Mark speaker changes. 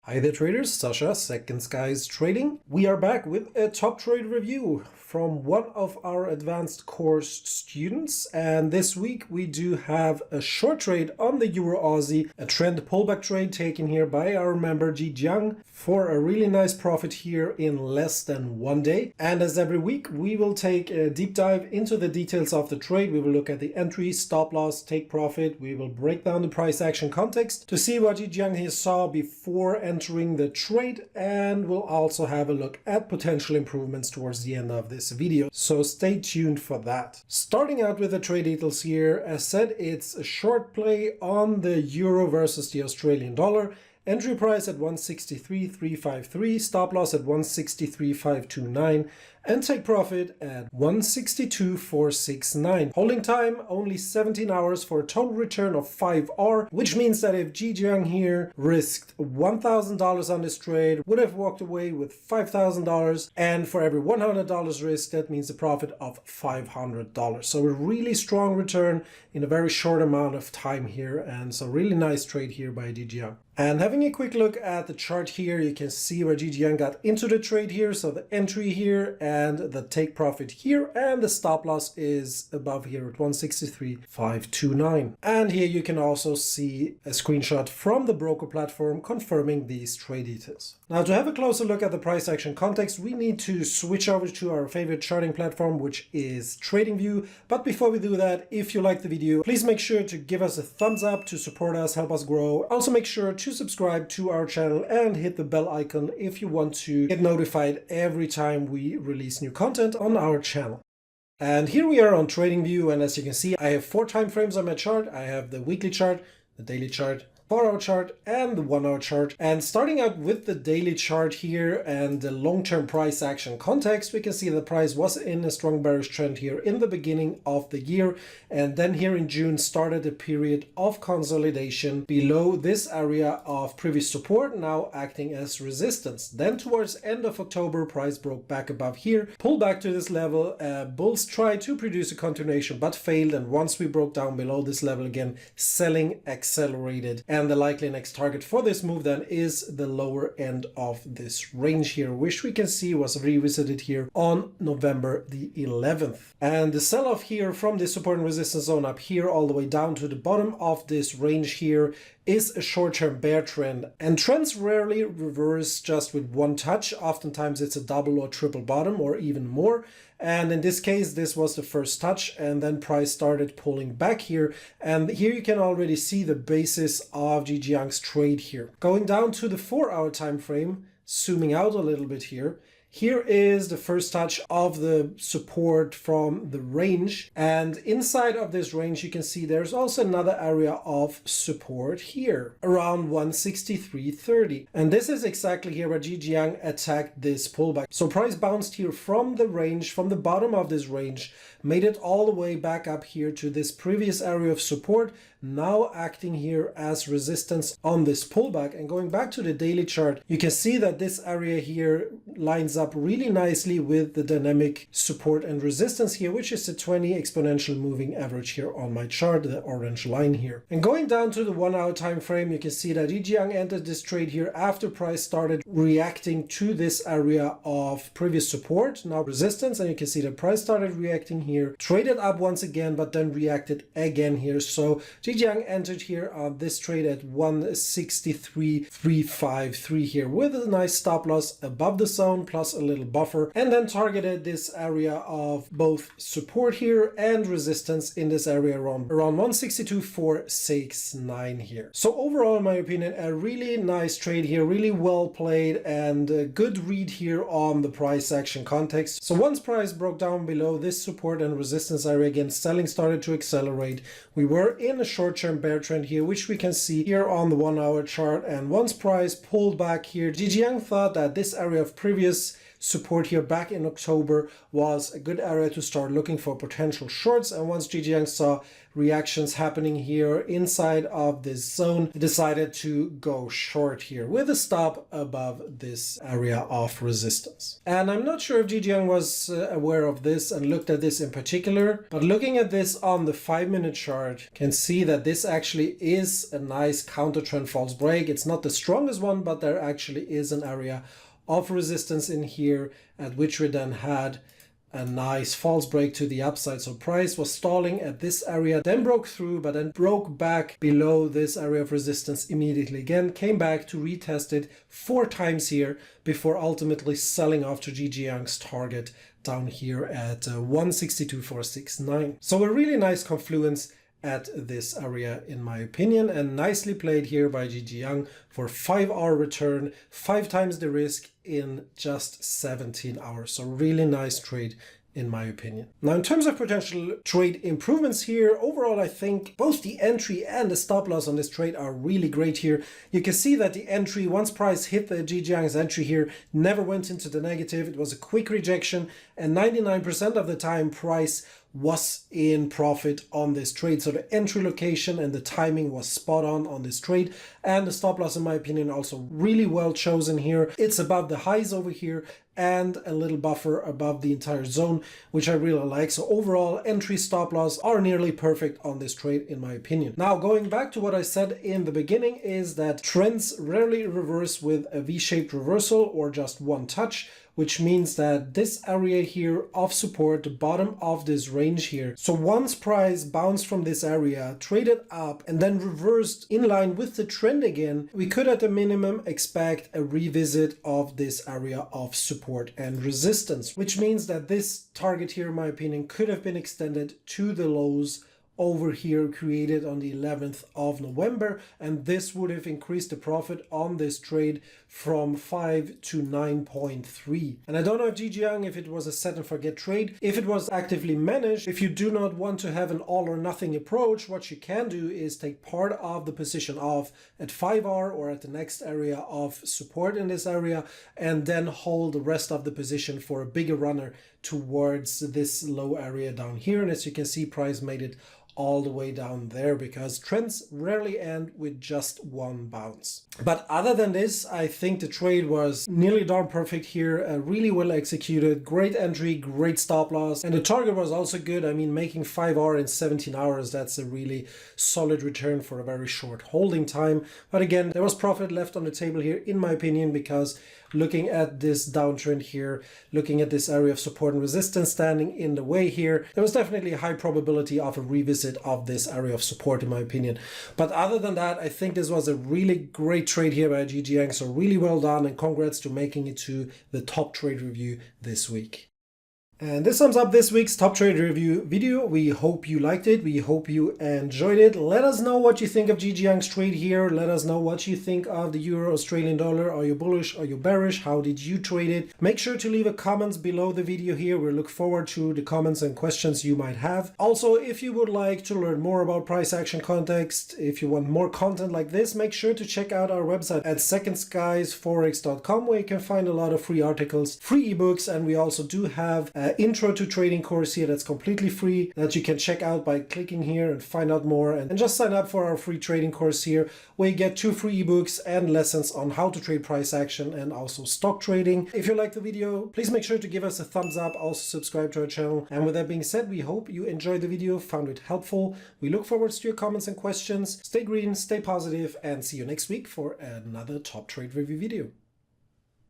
Speaker 1: Hi there traders, Sasha, Second Skies Trading. We are back with a top trade review from one of our advanced course students, and this week we do have a short trade on the EURAUD, a trend pullback trade taken here by our member Ji Jiang for a really nice profit here in less than 1 day. And as every week, we will take a deep dive into the details of the trade. We will look at the entry, stop loss, take profit. We will break down the price action context to see what Ji Jiang here saw before entering the trade, and we'll also have a look at potential improvements towards the end of this video. So stay tuned for that. Starting out with the trade details here, as said, it's a short play on the euro versus the Australian dollar. Entry price at 163.353, stop loss at 163.529, and take profit at 162.469. Holding time only 17 hours for a total return of 5R, which means that if Ji Jiang here risked $1,000 on this trade, would have walked away with $5,000, and for every $100 risk, that means a profit of $500. So a really strong return in a very short amount of time here, and so really nice trade here by Ji Jiang. And having a quick look at the chart here, you can see where Ji Jiang got into the trade here. So the entry here and the take profit here, and the stop loss is above here at 163.529. And here you can also see a screenshot from the broker platform confirming these trade details. Now, to have a closer look at the price action context, we need to switch over to our favorite charting platform, which is TradingView. But before we do that, if you like the video, please make sure to give us a thumbs up to support us, help us grow. Also make sure to subscribe to our channel and hit the bell icon if you want to get notified every time we release new content on our channel. And here we are on TradingView, and as you can see, I have 4 time frames on my chart. I have the weekly chart, the daily chart, 4-hour chart, and the 1-hour chart. And starting out with the daily chart here and the long-term price action context, we can see the price was in a strong bearish trend here in the beginning of the year, and then here in June started a period of consolidation below this area of previous support, now acting as resistance. Then towards end of October, price broke back above here, pulled back to this level. Bulls tried to produce a continuation but failed, and once we broke down below this level again, selling accelerated. And the likely next target for this move then is the lower end of this range here, which we can see was revisited here on November the 11th. And the sell-off here from the support and resistance zone up here all the way down to the bottom of this range here is a short-term bear trend. And trends rarely reverse just with one touch. Oftentimes it's a double or triple bottom or even more. And in this case, this was the first touch, and then price started pulling back here. And here you can already see the basis of Ji Jiang's trade here. Going down to the 4-hour time frame, zooming out a little bit here. Here is the first touch of the support from the range, and inside of this range you can see there's also another area of support here around 163.30, and this is exactly here where Ji Jiang attacked this pullback. So price bounced here from the range, from the bottom of this range, made it all the way back up here to this previous area of support, now acting here as resistance on this pullback. And going back to the daily chart, you can see that this area here lines up really nicely with the dynamic support and resistance here, which is the 20 exponential moving average here on my chart, the orange line here. And going down to the 1-hour time frame, you can see that Ji Jiang entered this trade here after price started reacting to this area of previous support, now resistance, and you can see the price started reacting here, traded up once again, but then reacted again here. So Ji Jiang entered here on this trade at 163.353 here with a nice stop loss above the zone plus a little buffer, and then targeted this area of both support here and resistance in this area around 162.469 here. So overall, in my opinion, a really nice trade here, really well played, and a good read here on the price action context. So once price broke down below this support and resistance area again, selling started to accelerate. We were in a short-term bear trend here, which we can see here on the 1-hour chart, and once price pulled back here, Ji Jiang thought that this area of previous support here back in October was a good area to start looking for potential shorts. And once GGYANG saw reactions happening here inside of this zone, it decided to go short here with a stop above this area of resistance. And I'm not sure if GGYANG was aware of this and looked at this in particular, but looking at this on the 5-minute chart, can see that this actually is a nice counter trend false break. It's not the strongest one, but there actually is an area of resistance in here at which we then had a nice false break to the upside. So price was stalling at this area, then broke through, but then broke back below this area of resistance immediately again, came back to retest it 4 times here before ultimately selling off to GGYANG's target down here at 162.469. So a really nice confluence at this area in my opinion, and nicely played here by GGYANG for 5-hour return, 5 times the risk in just 17 hours. So really nice trade in my opinion. Now in terms of potential trade improvements here, overall I think both the entry and the stop loss on this trade are really great here. You can see that the entry, once price hit the GGYANG's entry here, never went into the negative. It was a quick rejection, and 99% of the time price was in profit on this trade. So the entry location and the timing was spot on this trade, and the stop loss in my opinion also really well chosen here. It's above the highs over here and a little buffer above the entire zone, which I really like. So overall, entry, stop loss are nearly perfect on this trade in my opinion. Now going back to what I said in the beginning is that trends rarely reverse with a V-shaped reversal or just one touch, which means that this area here of support, the bottom of this range here. So once price bounced from this area, traded up, and then reversed in line with the trend again, we could at a minimum expect a revisit of this area of support and resistance, which means that this target here, in my opinion, could have been extended to the lows over here created on the 11th of November, and this would have increased the profit on this trade from 5 to 9.3. And I don't know if GGYANG, if it was a set and forget trade, if it was actively managed. If you do not want to have an all or nothing approach, what you can do is take part of the position off at 5-hour or at the next area of support in this area, and then hold the rest of the position for a bigger runner towards this low area down here. And as you can see, price made it all the way down there, because trends rarely end with just one bounce. But other than this, I think the trade was nearly darn perfect here, really well executed, great entry, great stop loss, and the target was also good. I mean, making 5-hour in 17 hours, that's a really solid return for a very short holding time. But again, there was profit left on the table here in my opinion, because looking at this downtrend here, looking at this area of support and resistance standing in the way here, there was definitely a high probability of a revisit of this area of support in my opinion. But other than that, I think this was a really great trade here by GGYANG, so really well done, and congrats to making it to the top trade review this week. And this sums up this week's Top Trade Review video. We hope you liked it. We hope you enjoyed it. Let us know what you think of GGYANG's trade here. Let us know what you think of the Euro Australian dollar. Are you bullish? Are you bearish? How did you trade it? Make sure to leave a comment below the video here. We look forward to the comments and questions you might have. Also, if you would like to learn more about price action context, if you want more content like this, make sure to check out our website at secondskiesforex.com, where you can find a lot of free articles, free ebooks, and we also do have intro to trading course here that's completely free that you can check out by clicking here and find out more, and just sign up for our free trading course here, where you get 2 free ebooks and lessons on how to trade price action and also stock trading. If you liked the video, please make sure to give us a thumbs up, also subscribe to our channel. And with that being said, we hope you enjoyed the video, found it helpful. We look forward to your comments and questions. Stay green, stay positive, and see you next week for another Top Trade Review video.